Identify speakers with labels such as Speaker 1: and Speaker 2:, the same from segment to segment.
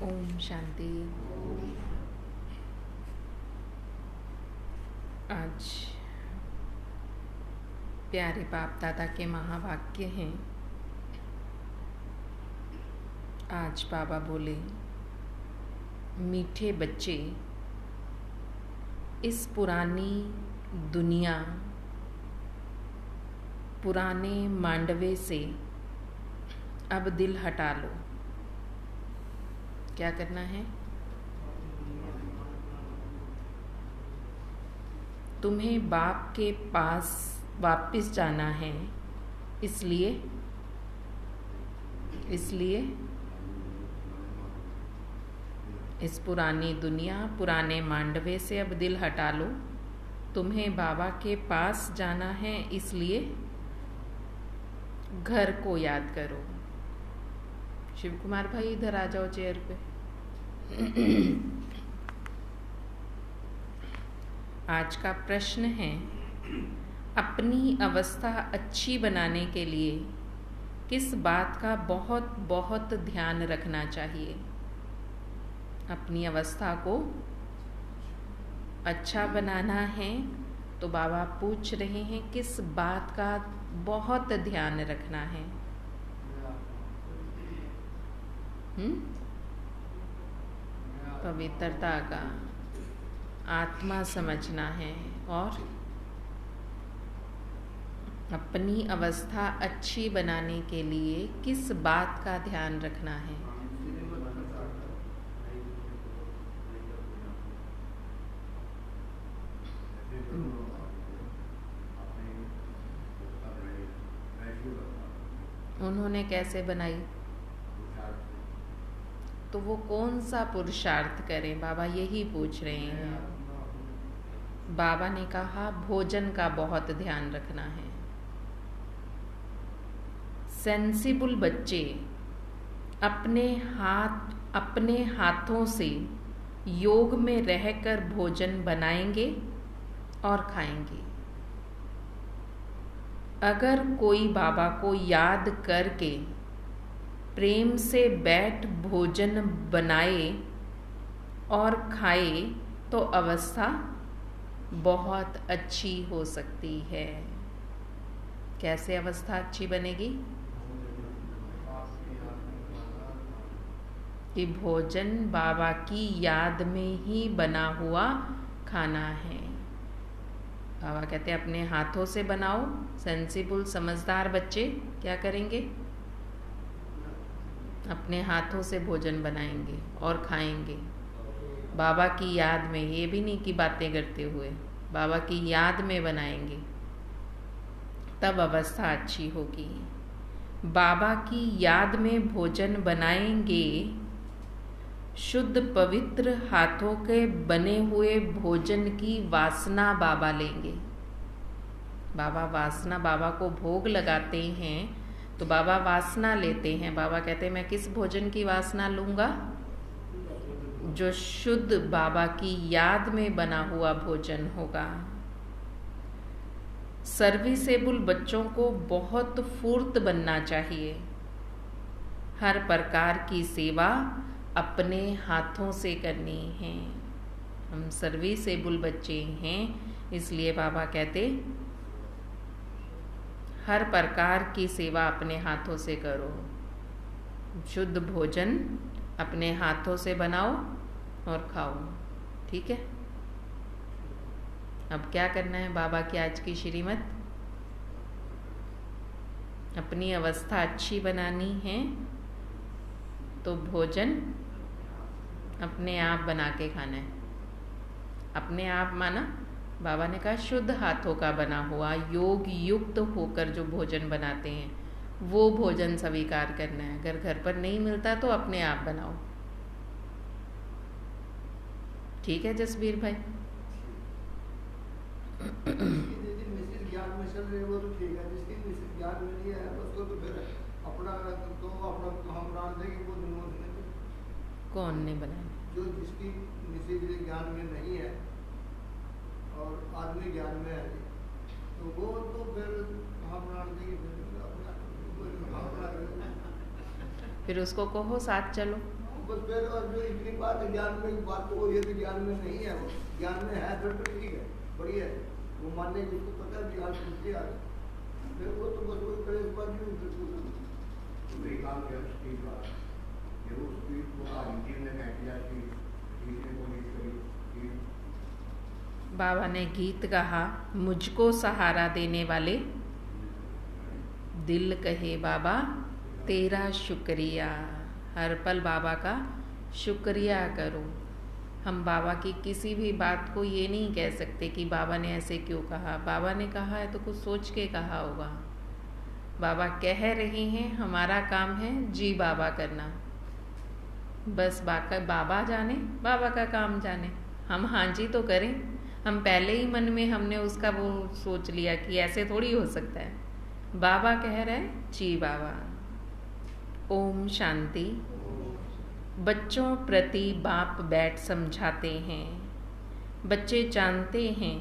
Speaker 1: ओम शांति। आज प्यारे बाप दादा के महावाक्य हैं। आज बाबा बोले, मीठे बच्चे, इस पुरानी दुनिया, पुराने मांडवे से अब दिल हटा लो। क्या करना है? तुम्हें बाप के पास वापस जाना है। इसलिए इस पुरानी दुनिया, पुराने मांडवे से अब दिल हटा लो। तुम्हें बाबा के पास जाना है, इसलिए घर को याद करो। शिव कुमार भाई इधर आ जाओ चेयर पे। आज का प्रश्न है, अपनी अवस्था अच्छी बनाने के लिए किस बात का बहुत बहुत ध्यान रखना चाहिए? अपनी अवस्था को अच्छा बनाना है तो बाबा पूछ रहे हैं किस बात का बहुत ध्यान रखना है। पवित्रता का, आत्मा समझना है और अपनी अवस्था अच्छी बनाने के लिए किस बात का ध्यान रखना है? उन्होंने कैसे बनाई? तो वो कौन सा पुरुषार्थ करें? बाबा यही पूछ रहे हैं। बाबा ने कहा भोजन का बहुत ध्यान रखना है। सेंसिबल बच्चे अपने हाथों से योग में रहकर भोजन बनाएंगे और खाएंगे। अगर कोई बाबा को याद करके प्रेम से बैठ भोजन बनाए और खाए तो अवस्था बहुत अच्छी हो सकती है। कैसे अवस्था अच्छी बनेगी? कि भोजन बाबा की याद में ही बना हुआ खाना है। बाबा कहते हैं अपने हाथों से बनाओ। सेंसिबल समझदार बच्चे क्या करेंगे? अपने हाथों से भोजन बनाएंगे और खाएंगे। बाबा की याद में, ये भी नहीं कि बातें करते हुए, बाबा की याद में बनाएंगे, तब अवस्था अच्छी होगी। बाबा की याद में भोजन बनाएंगे, शुद्ध पवित्र हाथों के बने हुए भोजन की वासना बाबा लेंगे। बाबा वासना, बाबा को भोग लगाते हैं तो बाबा वासना लेते हैं। बाबा कहते हैं मैं किस भोजन की वासना लूँगा? जो शुद्ध बाबा की याद में बना हुआ भोजन होगा। सर्विसेबल बच्चों को बहुत फुर्त बनना चाहिए। हर प्रकार की सेवा अपने हाथों से करनी है। हम सर्विसेबल बच्चे हैं, इसलिए बाबा कहते हर प्रकार की सेवा अपने हाथों से करो। शुद्ध भोजन अपने हाथों से बनाओ और खाओ। ठीक है? अब क्या करना है बाबा की आज की श्रीमत? अपनी अवस्था अच्छी बनानी है तो भोजन अपने आप बना के खाना है। अपने आप माना बाबा ने कहा शुद्ध हाथों का बना हुआ, योग युक्त होकर जो भोजन बनाते हैं वो भोजन स्वीकार करना है। अगर घर पर नहीं मिलता तो अपने आप बनाओ। ठीक है जसबीर भाई?
Speaker 2: मिश्रित ज्ञान में चल रहे वो तो ठीक है, जिसकी मिश्रित ज्ञान में नहीं है उसको तो फिर अपना हम प्राण देंगे वो दुनिया में
Speaker 1: कौन ने बनाया?
Speaker 2: जो जिसकी मिश्रित ज्ञान में नहीं है और आदमी ज्ञान में है तो वो तो फिर हम प्राण देंगे
Speaker 1: फिर उसको कहो साथ चलो।
Speaker 2: बस फिर और जो इतनी बात है ज्ञान में बात तो हो रही है तो ज्ञान में नहीं है, वो ज्ञान में है फिर तो ठीक है, बढ़िया है। वो मानने जिसको पता है ज्ञान सुनते आ फिर वो तो बस वही करे। इस बात नहीं मेरी काम क्या स्पीड बात ये वो स्पीड को टीम ने कह दिया कि टीम ने बोली करी।
Speaker 1: बाबा ने गीत कहा, मुझको सहारा देने वाले दिल कहे बाबा तेरा शुक्रिया। हर पल बाबा का शुक्रिया करो। हम बाबा की किसी भी बात को ये नहीं कह सकते कि बाबा ने ऐसे क्यों कहा। बाबा ने कहा है तो कुछ सोच के कहा होगा। बाबा कह रहे हैं, हमारा काम है जी बाबा करना। बस बाबा जाने, बाबा का काम जाने। हम हाँ जी तो करें। हम पहले ही मन में हमने उसका वो सोच लिया कि ऐसे थोड़ी हो सकता है। बाबा कह रहे हैं जी बाबा। ओम शांति। बच्चों प्रति बाप बैठ समझाते हैं। बच्चे जानते हैं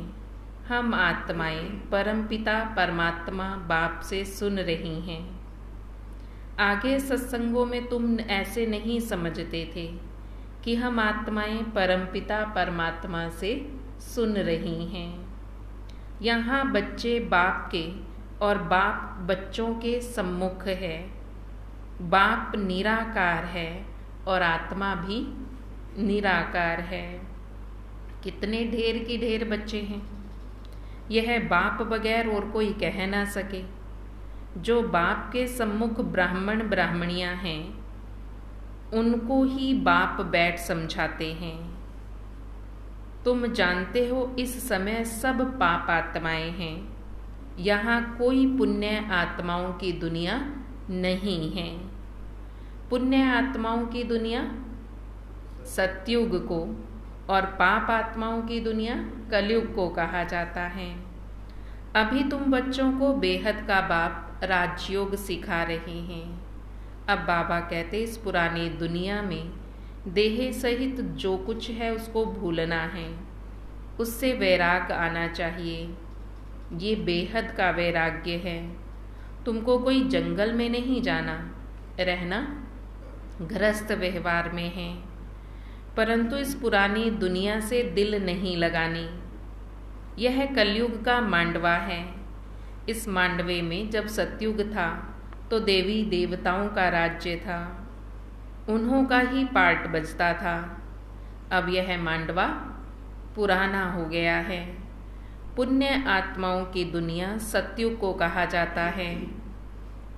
Speaker 1: हम आत्माएं परमपिता परमात्मा बाप से सुन रही हैं। आगे सत्संगों में तुम ऐसे नहीं समझते थे कि हम आत्माएं परमपिता परमात्मा से सुन रही हैं। यहाँ बच्चे बाप के और बाप बच्चों के सम्मुख है। बाप निराकार है और आत्मा भी निराकार है। कितने ढेर की ढेर बच्चे हैं। यह बाप बगैर और कोई कह ना सके। जो बाप के सम्मुख ब्राह्मण ब्राह्मणियां हैं उनको ही बाप बैठ समझाते हैं। तुम जानते हो इस समय सब पाप आत्माएं हैं। यहाँ कोई पुण्य आत्माओं की दुनिया नहीं है। पुण्य आत्माओं की दुनिया सतयुग को और पाप आत्माओं की दुनिया कलयुग को कहा जाता है। अभी तुम बच्चों को बेहद का बाप राजयोग सिखा रहे हैं। अब बाबा कहते इस पुरानी दुनिया में देह सहित जो कुछ है उसको भूलना है, उससे वैराग आना चाहिए। ये बेहद का वैराग्य है। तुमको कोई जंगल में नहीं जाना, रहना गृहस्थ व्यवहार में है, परंतु इस पुरानी दुनिया से दिल नहीं लगानी। यह कलयुग का मांडवा है। इस मांडवे में जब सतयुग था तो देवी देवताओं का राज्य था, उन्हों का ही पार्ट बजता था। अब यह मांडवा पुराना हो गया है। पुण्य आत्माओं की दुनिया सतयुग को कहा जाता है।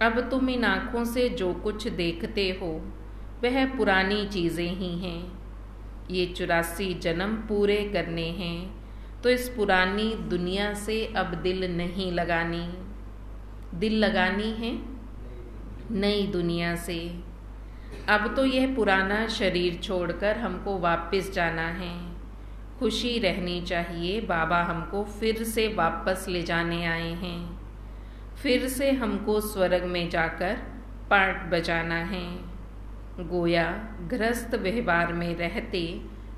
Speaker 1: अब तुम इन आँखों से जो कुछ देखते हो वह पुरानी चीज़ें ही हैं। ये 84 जन्म पूरे करने हैं, तो इस पुरानी दुनिया से अब दिल नहीं लगानी। दिल लगानी है नई दुनिया से। अब तो यह पुराना शरीर छोड़कर हमको वापस जाना है। खुशी रहनी चाहिए, बाबा हमको फिर से वापस ले जाने आए हैं। फिर से हमको स्वर्ग में जाकर पार्ट बजाना है। गोया गृहस्थ व्यवहार में रहते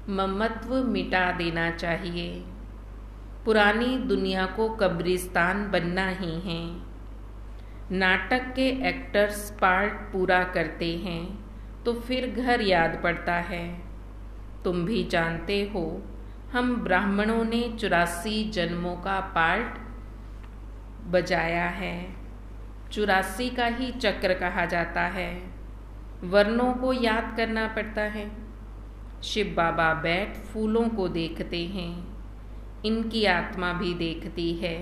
Speaker 1: ममत्व मिटा देना चाहिए। पुरानी दुनिया को कब्रिस्तान बनना ही है। नाटक के एक्टर्स पार्ट पूरा करते हैं तो फिर घर याद पड़ता है। तुम भी जानते हो, हम ब्राह्मणों ने 84 जन्मों का पार्ट बजाया है। 84 का ही चक्र कहा जाता है। वर्णों को याद करना पड़ता है। शिव बाबा बैठ फूलों को देखते हैं, इनकी आत्मा भी देखती है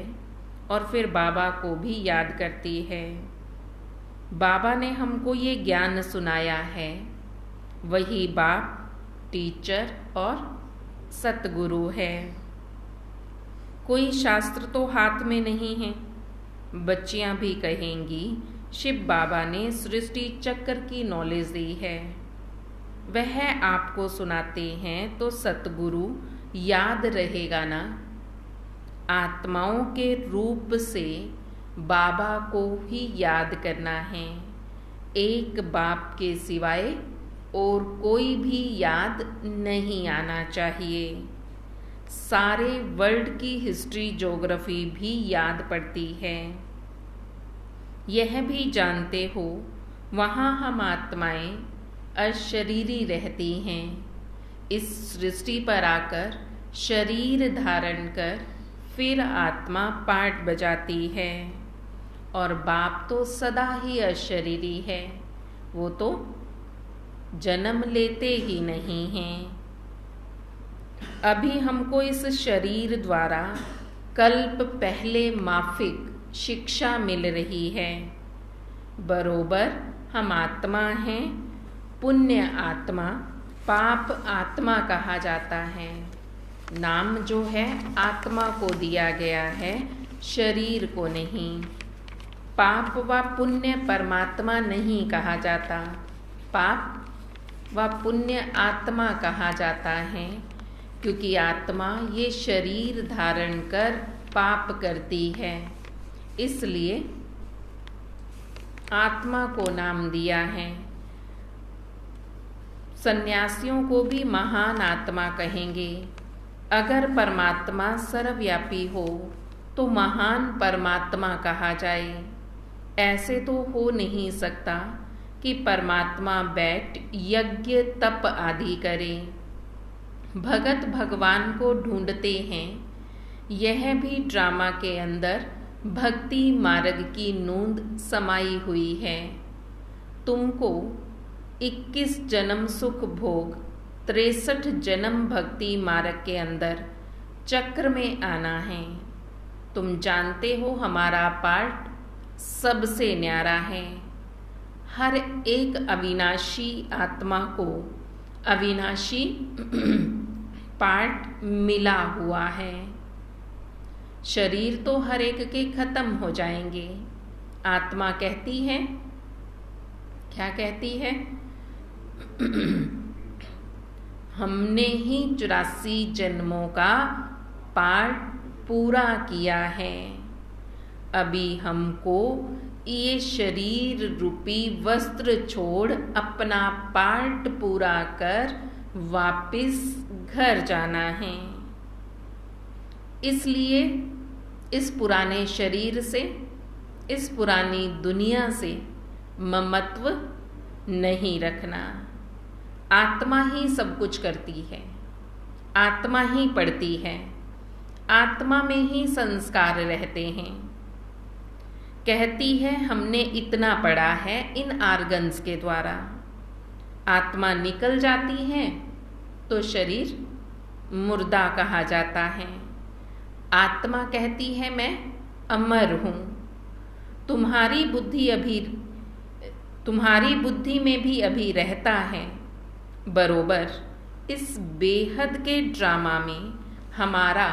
Speaker 1: और फिर बाबा को भी याद करती है। बाबा ने हमको ये ज्ञान सुनाया है। वही बाप, टीचर और सतगुरु है। कोई शास्त्र तो हाथ में नहीं है। बच्चियां भी कहेंगी शिव बाबा ने सृष्टि चक्र की नॉलेज दी है। वह आपको सुनाते हैं तो सतगुरु याद रहेगा ना। आत्माओं के रूप से बाबा को ही याद करना है। एक बाप के सिवाय और कोई भी याद नहीं आना चाहिए। सारे वर्ल्ड की हिस्ट्री ज्योग्राफी भी याद पड़ती है। यह भी जानते हो, वहाँ हम आत्माएं अशरीरी रहती हैं। इस सृष्टि पर आकर शरीर धारण कर फिर आत्मा पार्ट बजाती है। और बाप तो सदा ही अशरीरी है, वो तो जन्म लेते ही नहीं हैं। अभी हमको इस शरीर द्वारा कल्प पहले माफिक शिक्षा मिल रही है। बरोबर हम आत्मा हैं। पुण्य आत्मा, पाप आत्मा कहा जाता है। नाम जो है आत्मा को दिया गया है, शरीर को नहीं। पाप व पुण्य परमात्मा नहीं कहा जाता, पाप व पुण्य आत्मा कहा जाता है, क्योंकि आत्मा ये शरीर धारण कर पाप करती है, इसलिए आत्मा को नाम दिया है। सन्यासियों को भी महान आत्मा कहेंगे। अगर परमात्मा सर्वव्यापी हो तो महान परमात्मा कहा जाए। ऐसे तो हो नहीं सकता कि परमात्मा बैठ यज्ञ तप आदि करे। भगत भगवान को ढूंढते हैं। यह भी ड्रामा के अंदर भक्ति मार्ग की नूंद समाई हुई है। तुमको 21 जन्म सुख भोग, 63 जन्म भक्ति मार्ग के अंदर चक्र में आना है। तुम जानते हो हमारा पार्ट सबसे न्यारा है। हर एक अविनाशी आत्मा को अविनाशी पार्ट मिला हुआ है। शरीर तो हर एक के खत्म हो जाएंगे। आत्मा कहती है, क्या कहती है? हमने ही 84 जन्मों का पार्ट पूरा किया है। अभी हमको ये शरीर रूपी वस्त्र छोड़ अपना पार्ट पूरा कर वापिस घर जाना है। इसलिए इस पुराने शरीर से, इस पुरानी दुनिया से ममत्व नहीं रखना। आत्मा ही सब कुछ करती है, आत्मा ही पढ़ती है, आत्मा में ही संस्कार रहते हैं। कहती है हमने इतना पढ़ा है इन आर्गन्स के द्वारा। आत्मा निकल जाती है तो शरीर मुर्दा कहा जाता है। आत्मा कहती है मैं अमर हूँ। तुम्हारी बुद्धि में भी अभी रहता है, बरोबर इस बेहद के ड्रामा में हमारा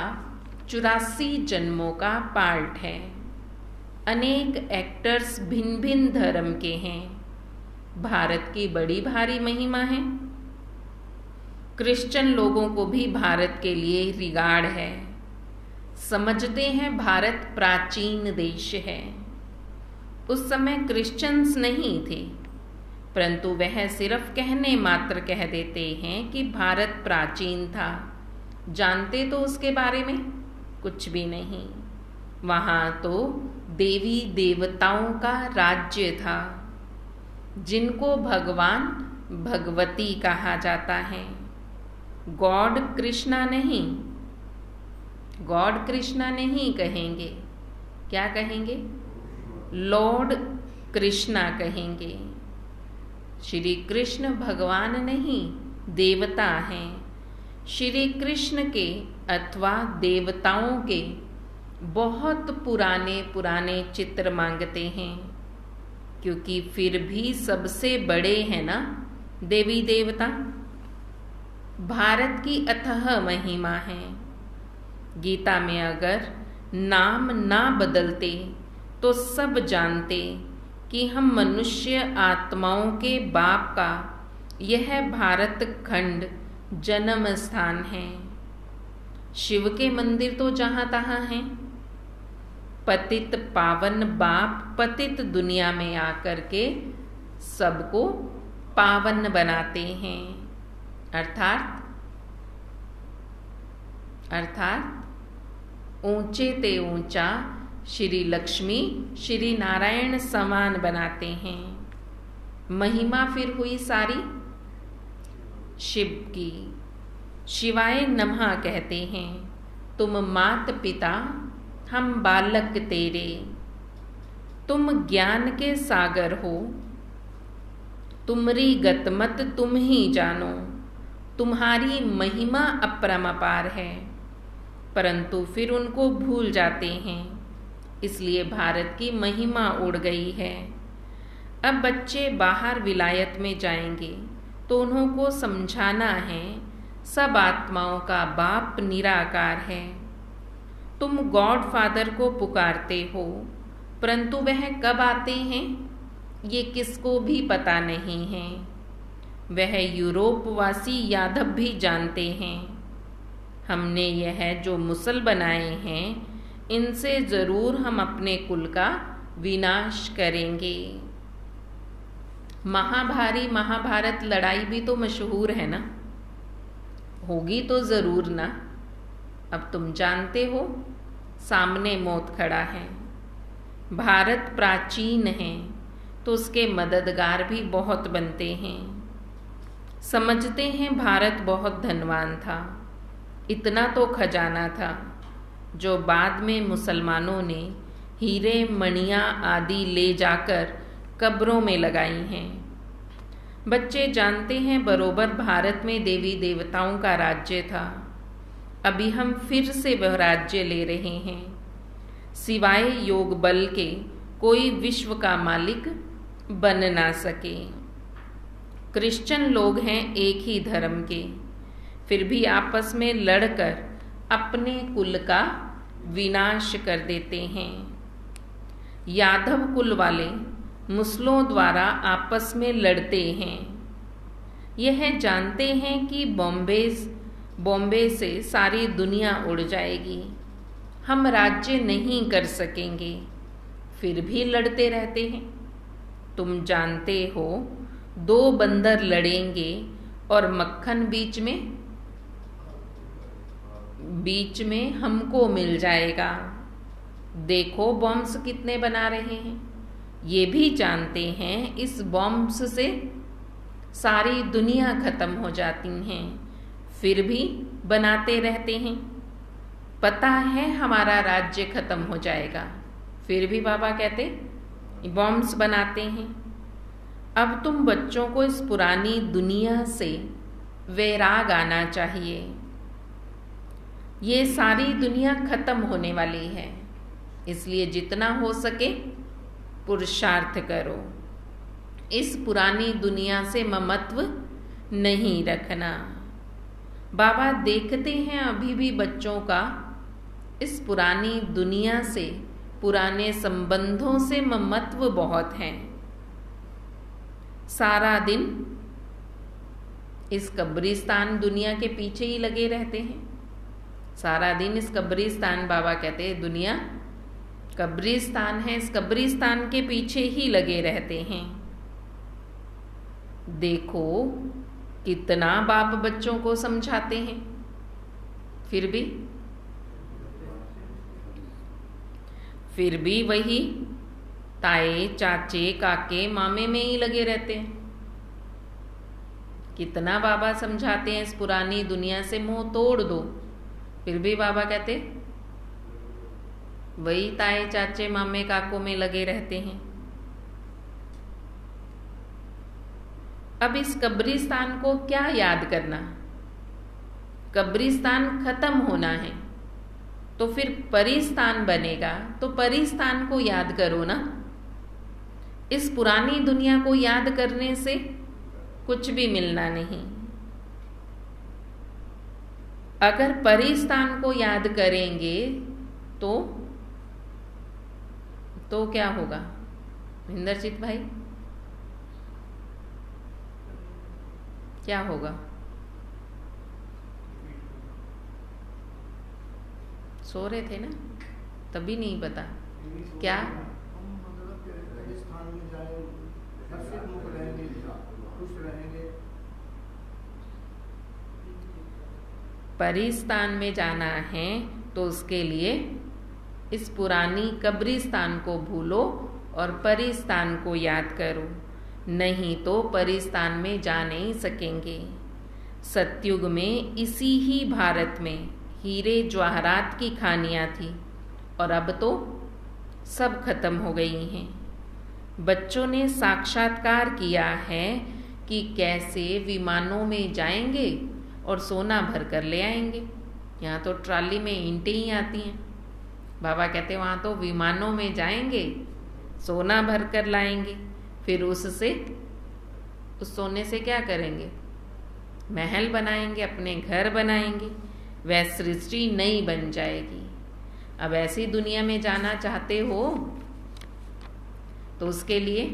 Speaker 1: 84 जन्मों का पार्ट है। अनेक एक्टर्स भिन्न भिन्न धर्म के हैं। भारत की बड़ी भारी महिमा है। क्रिश्चियन लोगों को भी भारत के लिए रिगार्ड है। समझते हैं भारत प्राचीन देश है। उस समय क्रिश्चियंस नहीं थे, परंतु वह सिर्फ कहने मात्र कह देते हैं कि भारत प्राचीन था। जानते तो उसके बारे में कुछ भी नहीं। वहाँ तो देवी देवताओं का राज्य था, जिनको भगवान भगवती कहा जाता है। गॉड कृष्णा नहीं, गॉड कृष्णा नहीं कहेंगे। क्या कहेंगे? लॉर्ड कृष्णा कहेंगे। श्री कृष्ण भगवान नहीं, देवता हैं। श्री कृष्ण के अथवा देवताओं के बहुत पुराने पुराने चित्र मांगते हैं, क्योंकि फिर भी सबसे बड़े हैं ना देवी देवता। भारत की अथाह महिमा है। गीता में अगर नाम ना बदलते तो सब जानते कि हम मनुष्य आत्माओं के बाप का यह भारत खंड जन्म स्थान है। शिव के मंदिर तो जहाँ तहाँ हैं। पतित पावन बाप पतित दुनिया में आकर के सबको पावन बनाते हैं। अर्थात ऊंचे ते ऊंचा श्री लक्ष्मी श्री नारायण समान बनाते हैं। महिमा फिर हुई सारी शिव की। शिवाय नमः कहते हैं। तुम मात पिता हम बालक तेरे, तुम ज्ञान के सागर हो, तुमरी गतमत तुम ही जानो, तुम्हारी महिमा अपरंपार है। परंतु फिर उनको भूल जाते हैं, इसलिए भारत की महिमा उड़ गई है। अब बच्चे बाहर विलायत में जाएंगे तो उन्हों को समझाना है सब आत्माओं का बाप निराकार है। तुम गॉड फादर को पुकारते हो, परंतु वह कब आते हैं ये किसको भी पता नहीं है। वह यूरोपवासी यादव भी जानते हैं। हमने यह जो मुसल बनाए हैं, इनसे जरूर हम अपने कुल का विनाश करेंगे। महाभारी महाभारत लड़ाई भी तो मशहूर है ना, होगी तो जरूर ना। अब तुम जानते हो सामने मौत खड़ा है। भारत प्राचीन है तो उसके मददगार भी बहुत बनते हैं। समझते हैं भारत बहुत धनवान था, इतना तो खजाना था जो बाद में मुसलमानों ने हीरे मणियाँ आदि ले जाकर कब्रों में लगाई हैं। बच्चे जानते हैं बरोबर भारत में देवी देवताओं का राज्य था। अभी हम फिर से वह राज्य ले रहे हैं। सिवाय योग बल के कोई विश्व का मालिक बन ना सके। क्रिश्चियन लोग हैं एक ही धर्म के, फिर भी आपस में लड़कर अपने कुल का विनाश कर देते हैं। यादव कुल वाले मुस्लों द्वारा आपस में लड़ते हैं। यह जानते हैं कि बॉम्बे से सारी दुनिया उड़ जाएगी, हम राज्य नहीं कर सकेंगे, फिर भी लड़ते रहते हैं। तुम जानते हो 2 बंदर लड़ेंगे और मक्खन बीच में हमको मिल जाएगा। देखो बॉम्ब्स कितने बना रहे हैं। ये भी जानते हैं इस बॉम्ब्स से सारी दुनिया खत्म हो जाती हैं, फिर भी बनाते रहते हैं। पता है हमारा राज्य खत्म हो जाएगा, फिर भी बाबा कहते बॉम्ब्स बनाते हैं। अब तुम बच्चों को इस पुरानी दुनिया से वैराग आना चाहिए। ये सारी दुनिया खत्म होने वाली है, इसलिए जितना हो सके पुरुषार्थ करो। इस पुरानी दुनिया से ममत्व नहीं रखना। बाबा देखते हैं अभी भी बच्चों का इस पुरानी दुनिया से, पुराने संबंधों से ममत्व बहुत है। सारा दिन इस कब्रिस्तान दुनिया के पीछे ही लगे रहते हैं। सारा दिन इस कब्रिस्तान, बाबा कहते हैं दुनिया कब्रिस्तान है, इस कब्रिस्तान के पीछे ही लगे रहते हैं। देखो कितना बाप बच्चों को समझाते हैं, फिर भी वही ताए चाचे काके मामे में ही लगे रहते हैं। कितना बाबा समझाते हैं इस पुरानी दुनिया से मोह तोड़ दो, फिर भी बाबा कहते वही ताए चाचे मामे काकों में लगे रहते हैं। अब इस कब्रिस्तान को क्या याद करना? कब्रिस्तान खत्म होना है तो फिर परिस्तान बनेगा, तो परिस्तान को याद करो ना। इस पुरानी दुनिया को याद करने से कुछ भी मिलना नहीं। अगर परिस्तान को याद करेंगे तो क्या होगा इंद्रजीत भाई? क्या होगा? सो रहे थे ना, तभी नहीं पता क्या?
Speaker 2: राजस्थान में जाए, हर्षित मुख रहेंगे, खुश रहेंगे।
Speaker 1: परिस्तान में जाना है तो उसके लिए इस पुरानी कब्रिस्तान को भूलो और परिस्तान को याद करो, नहीं तो परिस्तान में जा नहीं सकेंगे। सतयुग में इसी ही भारत में हीरे जवाहरात की खानियां थी और अब तो सब खत्म हो गई हैं। बच्चों ने साक्षात्कार किया है कि कैसे विमानों में जाएंगे और सोना भर कर ले आएंगे। यहाँ तो ट्राली में ईंटें ही आती हैं। बाबा कहते वहाँ तो विमानों में जाएंगे, सोना भर कर लाएंगे, फिर उससे उस सोने से क्या करेंगे? महल बनाएंगे, अपने घर बनाएंगे, वह सृष्टि नई बन जाएगी। अब ऐसी दुनिया में जाना चाहते हो तो उसके लिए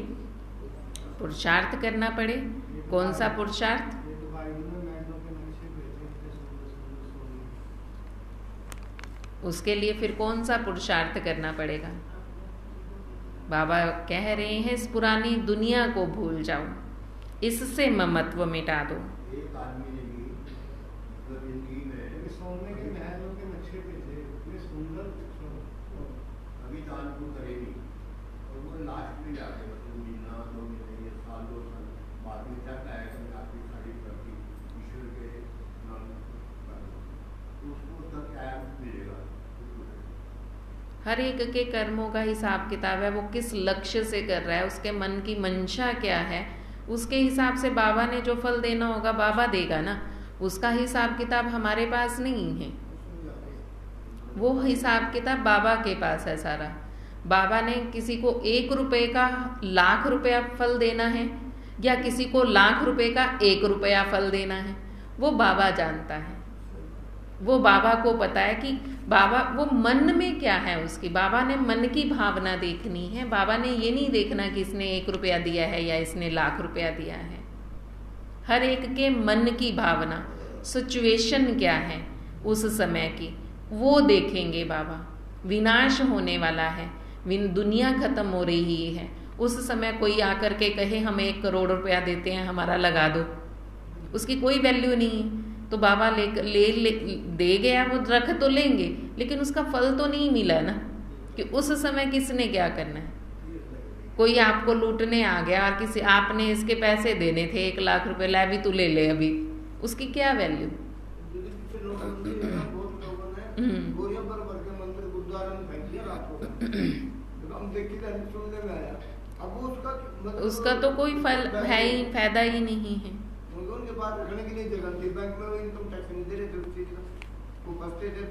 Speaker 1: पुरुषार्थ करना पड़े। कौन सा पुरुषार्थ? उसके लिए फिर कौन सा पुरुषार्थ करना पड़ेगा? बाबा कह रहे हैं इस पुरानी दुनिया को भूल जाओ, इससे ममत्व मिटा दो।
Speaker 2: एक आदमी ने भी जिंदगी में सोने के महलों के नक्शे पे थे, इतने सुंदर अभी दानपुर करेगी और वो लास्ट में जाके महीना 2 महीने साल 2 साल बाद में जाता है आपकी सारी प्रति ईश्वर के नाम तो उसको तक ऐप मिलेगा।
Speaker 1: हर एक के कर्मों का हिसाब किताब है, वो किस लक्ष्य से कर रहा है, उसके मन की मंशा क्या है, उसके हिसाब से बाबा ने जो फल देना होगा बाबा देगा ना। उसका हिसाब किताब हमारे पास नहीं है, वो हिसाब किताब बाबा के पास है सारा। बाबा ने किसी को 1 रुपए का लाख रुपया फल देना है या किसी को लाख रुपए का 1 रुपया फल देना है, वो बाबा जानता है। वो बाबा को पता है कि बाबा वो मन में क्या है उसकी। बाबा ने मन की भावना देखनी है। बाबा ने ये नहीं देखना कि इसने 1 रुपया दिया है या इसने लाख रुपया दिया है। हर एक के मन की भावना, सिचुएशन क्या है उस समय की, वो देखेंगे बाबा। विनाश होने वाला है, दुनिया खत्म हो रही है, उस समय कोई आकर के कहे हमें 1 करोड़ रुपया देते हैं, हमारा लगा दो, उसकी कोई वैल्यू नहीं है। तो बाबा ले दे गया, वो रख तो लेंगे लेकिन उसका फल तो नहीं मिला ना, कि उस समय किसने क्या करना है। कोई आपको लूटने आ गया और किसी आपने इसके पैसे देने थे 1 लाख रुपए, ला भी तू ले ले, अभी उसकी क्या वैल्यू। उसका तो कोई फल है ही, फायदा ही नहीं है।
Speaker 2: उनके पास रखने के लिए जगह थी, बैंक में वो इनकम टैक्स नहीं दे रहे थे उस चीज का, वो फंसते थे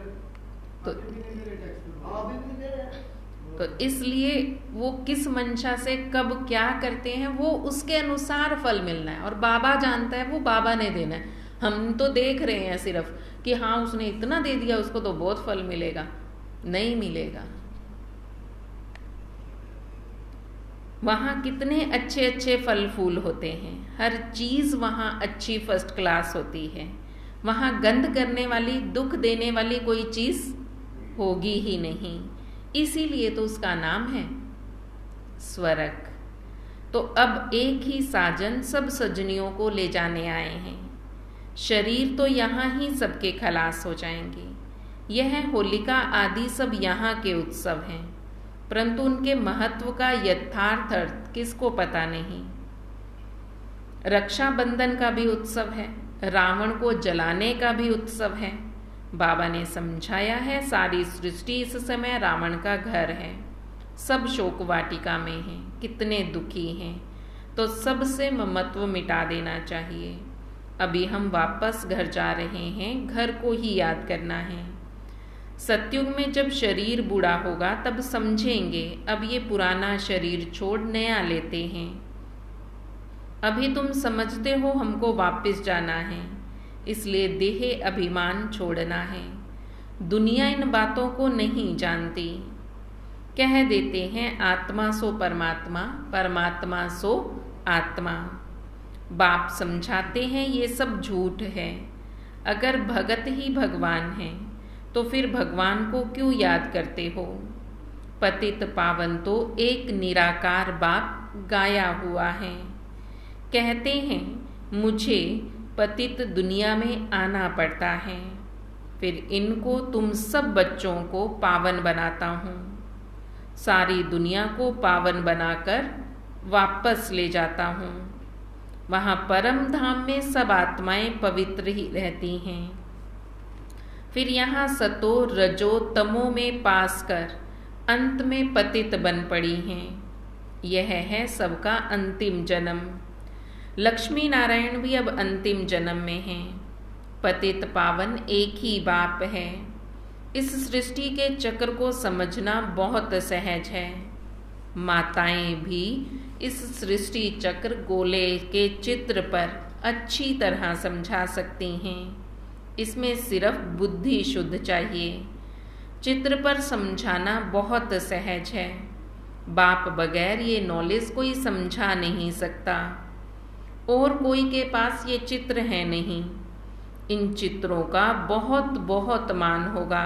Speaker 2: तो अभी भी दे रहे हैं।
Speaker 1: तो इसलिए वो किस मंशा से कब क्या करते हैं वो उसके अनुसार फल मिलना है, और बाबा जानता है वो बाबा ने देना है। हम तो देख रहे हैं सिर्फ कि हाँ उसने इतना दे दिया, उसको तो बहुत फल मिलेगा। नहीं मिलेगा। वहाँ कितने अच्छे अच्छे फल फूल होते हैं, हर चीज़ वहाँ अच्छी फर्स्ट क्लास होती है। वहाँ गंध करने वाली, दुख देने वाली कोई चीज़ होगी ही नहीं। इसीलिए तो उसका नाम है स्वर्ग। तो अब एक ही साजन सब सजनियों को ले जाने आए हैं। शरीर तो यहाँ ही सबके खलास हो जाएंगे। यह होलिका आदि सब यहाँ के उत्सव हैं, परंतु उनके महत्व का यथार्थ अर्थ किसको पता नहीं। रक्षाबंधन का भी उत्सव है, रावण को जलाने का भी उत्सव है। बाबा ने समझाया है सारी सृष्टि इस समय रावण का घर है, सब शोक वाटिका में हैं, कितने दुखी हैं, तो सबसे ममत्व मिटा देना चाहिए। अभी हम वापस घर जा रहे हैं, घर को ही याद करना है। सतयुग में जब शरीर बूढ़ा होगा तब समझेंगे अब ये पुराना शरीर छोड़ नया लेते हैं। अभी तुम समझते हो हमको वापस जाना है, इसलिए देह अभिमान छोड़ना है। दुनिया इन बातों को नहीं जानती। कह देते हैं आत्मा सो परमात्मा, परमात्मा सो आत्मा। बाप समझाते हैं ये सब झूठ है। अगर भगत ही भगवान है तो फिर भगवान को क्यों याद करते हो। पतित पावन तो एक निराकार बाप गाया हुआ है। कहते हैं मुझे पतित दुनिया में आना पड़ता है, फिर इनको तुम सब बच्चों को पावन बनाता हूँ। सारी दुनिया को पावन बनाकर वापस ले जाता हूँ। वहाँ परम धाम में सब आत्माएं पवित्र ही रहती हैं। फिर यहाँ सतो रजो तमो में पास कर अंत में पतित बन पड़ी हैं। यह है सबका अंतिम जन्म। लक्ष्मी नारायण भी अब अंतिम जन्म में हैं। पतित पावन एक ही बाप है। इस सृष्टि के चक्र को समझना बहुत सहज है। माताएं भी इस सृष्टि चक्र गोले के चित्र पर अच्छी तरह समझा सकती हैं। इसमें सिर्फ बुद्धि शुद्ध चाहिए। चित्र पर समझाना बहुत सहज है। बाप बगैर ये नॉलेज कोई समझा नहीं सकता, और कोई के पास ये चित्र है नहीं। इन चित्रों का बहुत बहुत मान होगा।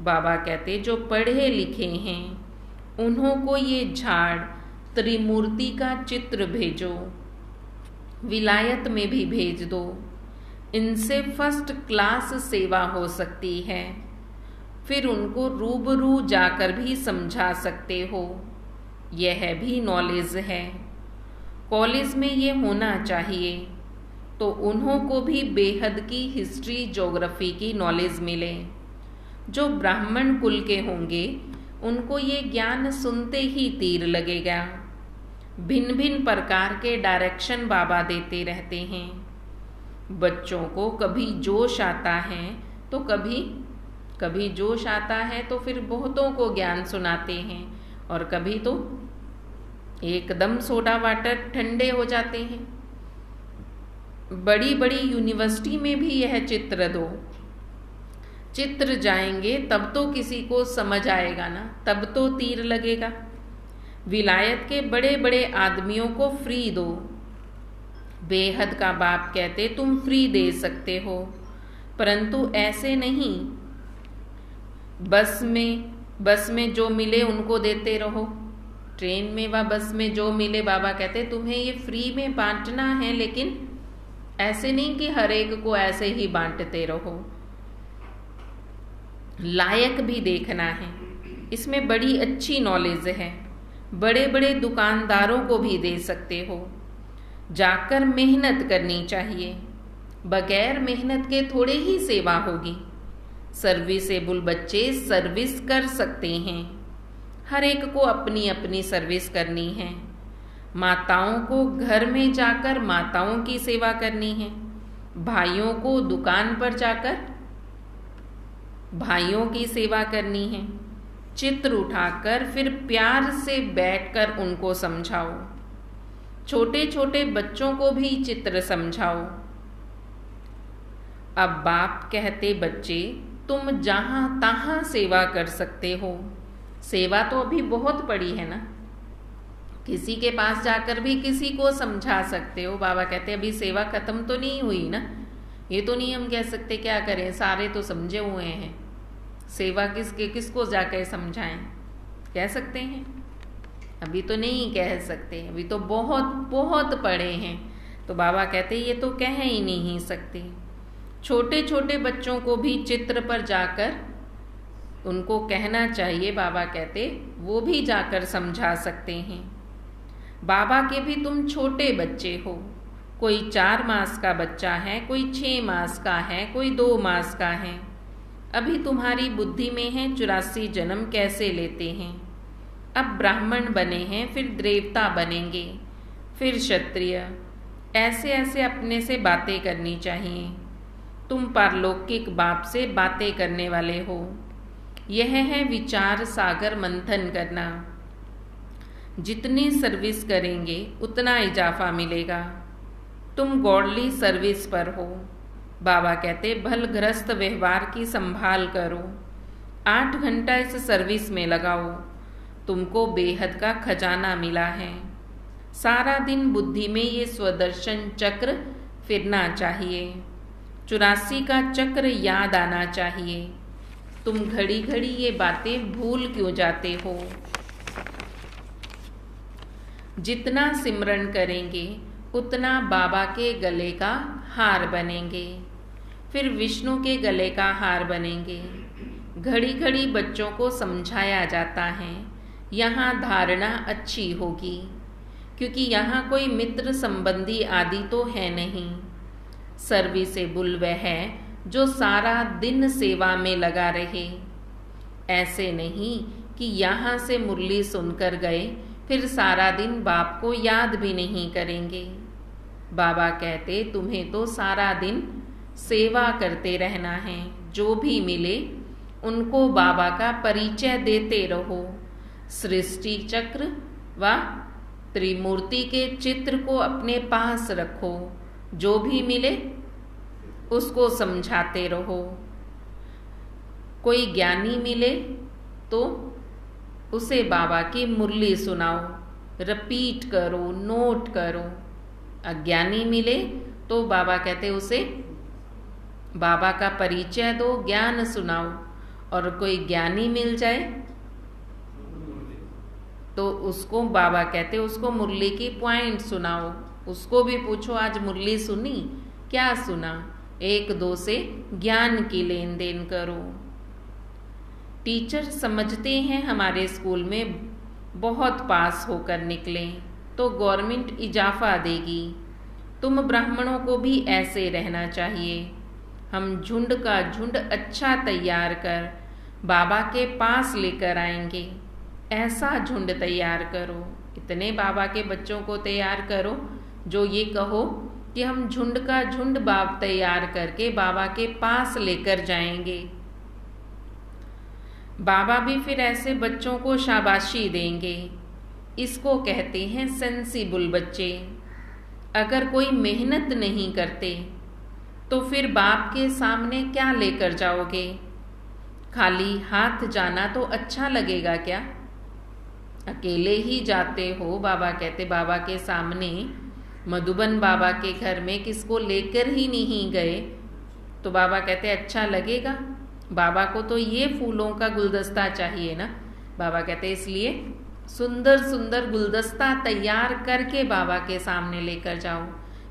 Speaker 1: बाबा कहते जो पढ़े लिखे हैं उन्हों को ये झाड़ त्रिमूर्ति का चित्र भेजो, विलायत में भी भेज दो। इनसे फर्स्ट क्लास सेवा हो सकती है। फिर उनको रूबरू जाकर भी समझा सकते हो। यह भी नॉलेज है। कॉलेज में ये होना चाहिए तो उन्हों को भी बेहद की हिस्ट्री ज्योग्राफी की नॉलेज मिले। जो ब्राह्मण कुल के होंगे उनको ये ज्ञान सुनते ही तीर लगेगा। भिन्न भिन्न प्रकार के डायरेक्शन बाबा देते रहते हैं। बच्चों को कभी जोश आता है तो कभी जोश आता है तो फिर बहुतों को ज्ञान सुनाते हैं, और कभी तो एकदम सोडा वाटर ठंडे हो जाते हैं। बड़ी बड़ी यूनिवर्सिटी में भी यह चित्र दो। चित्र जाएंगे तब तो किसी को समझ आएगा ना, तब तो तीर लगेगा। विलायत के बड़े बड़े आदमियों को फ्री दो। बेहद का बाप कहते तुम फ्री दे सकते हो, परंतु ऐसे नहीं बस में जो मिले उनको देते रहो। ट्रेन में व बस में जो मिले, बाबा कहते तुम्हें ये फ्री में बांटना है, लेकिन ऐसे नहीं कि हर एक को ऐसे ही बांटते रहो। लायक भी देखना है। इसमें बड़ी अच्छी नॉलेज है। बड़े बड़े दुकानदारों को भी दे सकते हो। जाकर मेहनत करनी चाहिए। बगैर मेहनत के थोड़े ही सेवा होगी। सर्विसेबल बच्चे सर्विस कर सकते हैं। हर एक को अपनी अपनी सर्विस करनी है। माताओं को घर में जाकर माताओं की सेवा करनी है। भाइयों को दुकान पर जाकर भाइयों की सेवा करनी है। चित्र उठाकर फिर प्यार से बैठकर उनको समझाओ। छोटे छोटे बच्चों को भी चित्र समझाओ। अब बाप कहते बच्चे तुम जहाँ तहाँ सेवा कर सकते हो। सेवा तो अभी बहुत पड़ी है ना, किसी के पास जाकर भी किसी को समझा सकते हो। बाबा कहते अभी सेवा खत्म तो नहीं हुई ना, ये तो नहीं हम कह सकते क्या करें, सारे तो समझे हुए हैं, सेवा किसको जाकर समझाएं, कह सकते हैं? अभी तो नहीं कह सकते, अभी तो बहुत बहुत पड़े हैं। तो बाबा कहते ये तो कह ही नहीं सकते। छोटे छोटे बच्चों को भी चित्र पर जाकर उनको कहना चाहिए, बाबा कहते वो भी जाकर समझा सकते हैं। बाबा के भी तुम छोटे बच्चे हो, कोई 4 मास का बच्चा है, कोई 6 मास का है, कोई 2 मास का है। अभी तुम्हारी बुद्धि में है 84 जन्म कैसे लेते हैं। अब ब्राह्मण बने हैं, फिर देवता बनेंगे, फिर क्षत्रिय, ऐसे ऐसे अपने से बातें करनी चाहिए। तुम पारलौकिक बाप से बातें करने वाले हो। यह है विचार सागर मंथन करना। जितनी सर्विस करेंगे उतना इजाफा मिलेगा। तुम गॉडली सर्विस पर हो। बाबा कहते भलग्रस्त व्यवहार की संभाल करो, 8 घंटा इस सर्विस में लगाओ, तुमको बेहद का खजाना मिला है। सारा दिन बुद्धि में ये स्वदर्शन चक्र फिरना चाहिए, 84 का चक्र याद आना चाहिए। तुम घड़ी घड़ी ये बातें भूल क्यों जाते हो। जितना सिमरन करेंगे उतना बाबा के गले का हार बनेंगे, फिर विष्णु के गले का हार बनेंगे। घड़ी घड़ी बच्चों को समझाया जाता है, यहाँ धारणा अच्छी होगी, क्योंकि यहाँ कोई मित्र संबंधी आदि तो है नहीं। सर्विसेबल वह है जो सारा दिन सेवा में लगा रहे। ऐसे नहीं कि यहाँ से मुरली सुनकर गए फिर सारा दिन बाप को याद भी नहीं करेंगे। बाबा कहते तुम्हें तो सारा दिन सेवा करते रहना है, जो भी मिले उनको बाबा का परिचय देते रहो। सृष्टि चक्र व त्रिमूर्ति के चित्र को अपने पास रखो, जो भी मिले उसको समझाते रहो। कोई ज्ञानी मिले तो उसे बाबा की मुरली सुनाओ, रिपीट करो, नोट करो। अज्ञानी मिले तो बाबा कहते उसे बाबा का परिचय दो, ज्ञान सुनाओ। और कोई ज्ञानी मिल जाए तो उसको बाबा कहते उसको मुरली की पॉइंट सुनाओ। उसको भी पूछो आज मुरली सुनी, क्या सुना, 1-2 से ज्ञान की लेन देन करो। टीचर समझते हैं हमारे स्कूल में बहुत पास होकर निकले तो गवर्नमेंट इजाफा देगी। तुम ब्राह्मणों को भी ऐसे रहना चाहिए। हम झुंड का झुंड अच्छा तैयार कर बाबा के पास लेकर आएंगे। ऐसा झुंड तैयार करो, इतने बाबा के बच्चों को तैयार करो जो ये कहो कि हम झुंड का झुंड बाप तैयार करके बाबा के पास लेकर जाएंगे। बाबा भी फिर ऐसे बच्चों को शाबाशी देंगे। इसको कहते हैं सेंसिबल बच्चे। अगर कोई मेहनत नहीं करते तो फिर बाप के सामने क्या लेकर जाओगे। खाली हाथ जाना तो अच्छा लगेगा क्या। अकेले ही जाते हो, बाबा कहते बाबा के सामने मधुबन बाबा के घर में किसको लेकर ही नहीं गए तो बाबा कहते अच्छा लगेगा। बाबा को तो ये फूलों का गुलदस्ता चाहिए ना। बाबा कहते इसलिए सुंदर सुंदर गुलदस्ता तैयार करके बाबा के सामने लेकर जाओ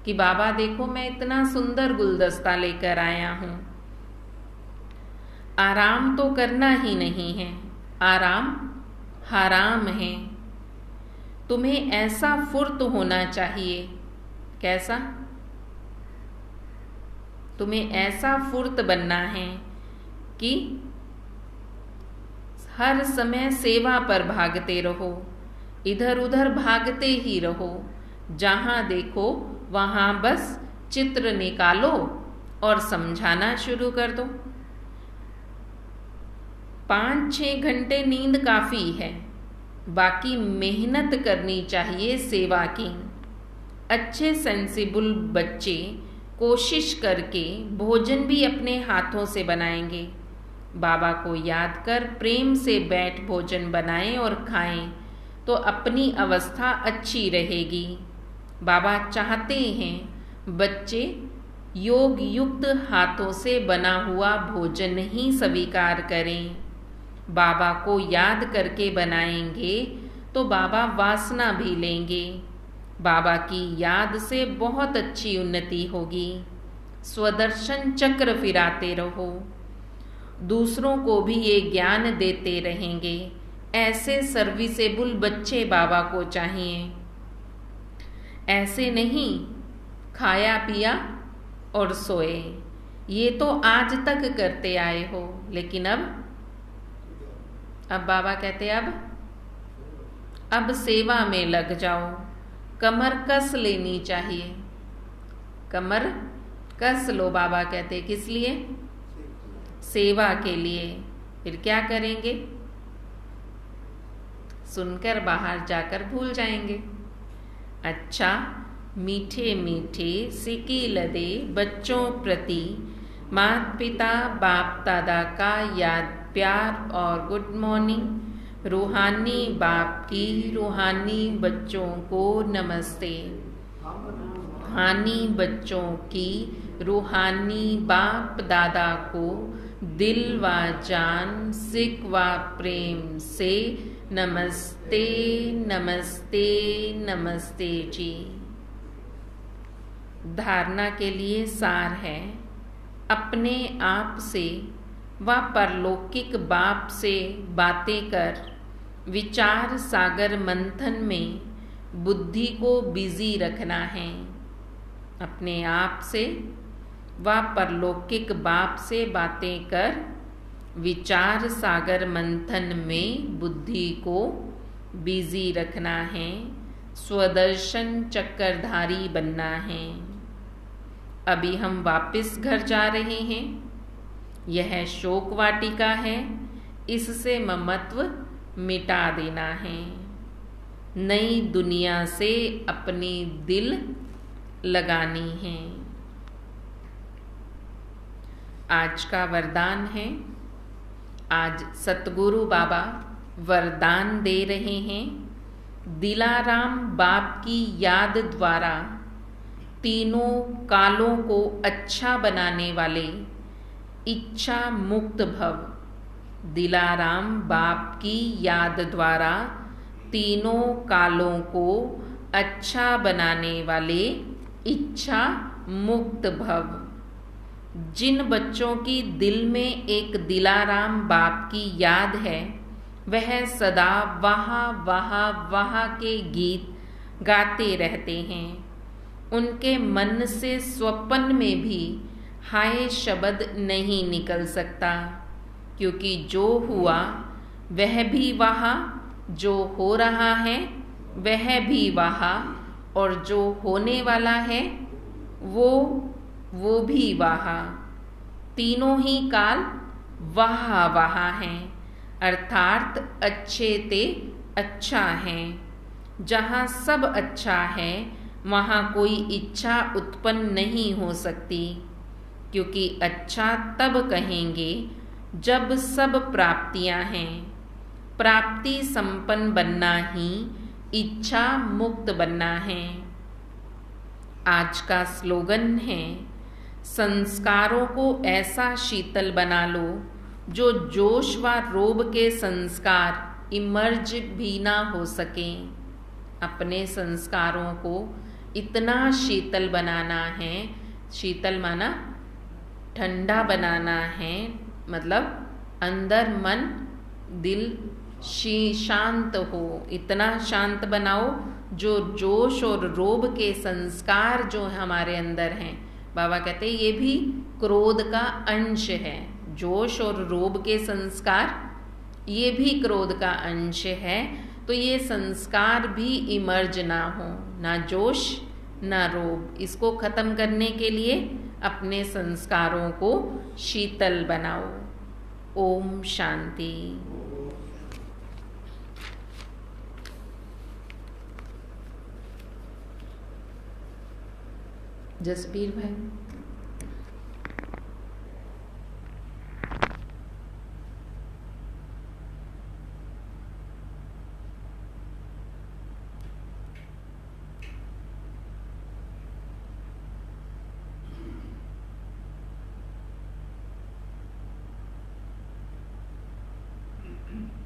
Speaker 1: कि बाबा देखो मैं इतना सुंदर गुलदस्ता लेकर आया हूँ। आराम तो करना ही नहीं है, आराम हराम है। तुम्हें ऐसा फुर्त होना चाहिए। कैसा? तुम्हें ऐसा फुर्त बनना है कि हर समय सेवा पर भागते रहो, इधर उधर भागते ही रहो। जहां देखो वहां बस चित्र निकालो और समझाना शुरू कर दो। 5-6 घंटे नींद काफी है, बाकी मेहनत करनी चाहिए सेवा की। अच्छे सेंसिबल बच्चे कोशिश करके भोजन भी अपने हाथों से बनाएंगे। बाबा को याद कर प्रेम से बैठ भोजन बनाएं और खाएं तो अपनी अवस्था अच्छी रहेगी। बाबा चाहते हैं बच्चे योग युक्त हाथों से बना हुआ भोजन ही स्वीकार करें। बाबा को याद करके बनाएंगे तो बाबा वासना भी लेंगे। बाबा की याद से बहुत अच्छी उन्नति होगी। स्वदर्शन चक्र फिराते रहो, दूसरों को भी ये ज्ञान देते रहेंगे। ऐसे सर्विसेबल बच्चे बाबा को चाहिए। ऐसे नहीं खाया पिया और सोए, ये तो आज तक करते आए हो, लेकिन अब बाबा कहते अब सेवा में लग जाओ। कमर कस लेनी चाहिए, कमर कस लो। बाबा कहते किस लिए? सेवा के लिए। फिर क्या करेंगे? सुनकर बाहर जाकर भूल जाएंगे। अच्छा, मीठे मीठे सिकी लदे बच्चों प्रति माता पिता बाप दादा का याद प्यार और गुड मॉर्निंग। रूहानी बाप की रूहानी बच्चों को नमस्ते। रूहानी बच्चों की रूहानी बाप दादा को दिल व जान सिक व प्रेम से नमस्ते नमस्ते नमस्ते जी। धारणा के लिए सार है, अपने आप से व परलौकिक बाप से बातें कर विचार सागर मंथन में बुद्धि को बिजी रखना है। अपने आप से व परलौकिक बाप से बातें कर विचार सागर मंथन में बुद्धि को बिजी रखना है। स्वदर्शन चक्रधारी बनना है। अभी हम वापस घर जा रहे हैं। यह शोक वाटिका है, इससे ममत्व मिटा देना है। नई दुनिया से अपनी दिल लगानी है। आज का वरदान है, आज सतगुरु बाबा वरदान दे रहे हैं। दिलाराम बाप की याद द्वारा तीनों कालों को अच्छा बनाने वाले इच्छा मुक्त भव। दिलाराम बाप की याद द्वारा तीनों कालों को अच्छा बनाने वाले इच्छा मुक्त भव। जिन बच्चों की दिल में एक दिलाराम बाप की याद है, वह सदा वहाँ वहाँ वहाँ के गीत गाते रहते हैं। उनके मन से स्वप्न में भी हाय शब्द नहीं निकल सकता, क्योंकि जो हुआ वह भी वहाँ, जो हो रहा है वह भी वहाँ, और जो होने वाला है वो भी वहाँ। तीनों ही काल वहाँ वहाँ हैं, अर्थात अच्छे ते अच्छा है। जहाँ सब अच्छा है वहाँ कोई इच्छा उत्पन्न नहीं हो सकती, क्योंकि अच्छा तब कहेंगे जब सब प्राप्तियां हैं। प्राप्ति संपन्न बनना ही इच्छा मुक्त बनना है। आज का स्लोगन है, संस्कारों को ऐसा शीतल बना लो जो जोश व रोब के संस्कार इमर्ज भी ना हो सकें। अपने संस्कारों को इतना शीतल बनाना है, शीतल माना ठंडा बनाना है, मतलब अंदर मन दिल शांत हो। इतना शांत बनाओ जो जोश और रोब के संस्कार जो हमारे अंदर हैं, बाबा कहते हैं ये भी क्रोध का अंश है। जोश और रोब के संस्कार ये भी क्रोध का अंश है। तो ये संस्कार भी इमर्ज ना हो, ना जोश ना रोब। इसको खत्म करने के लिए अपने संस्कारों को शीतल बनाओ। ओम शांति। जसबीर भाई।
Speaker 2: है।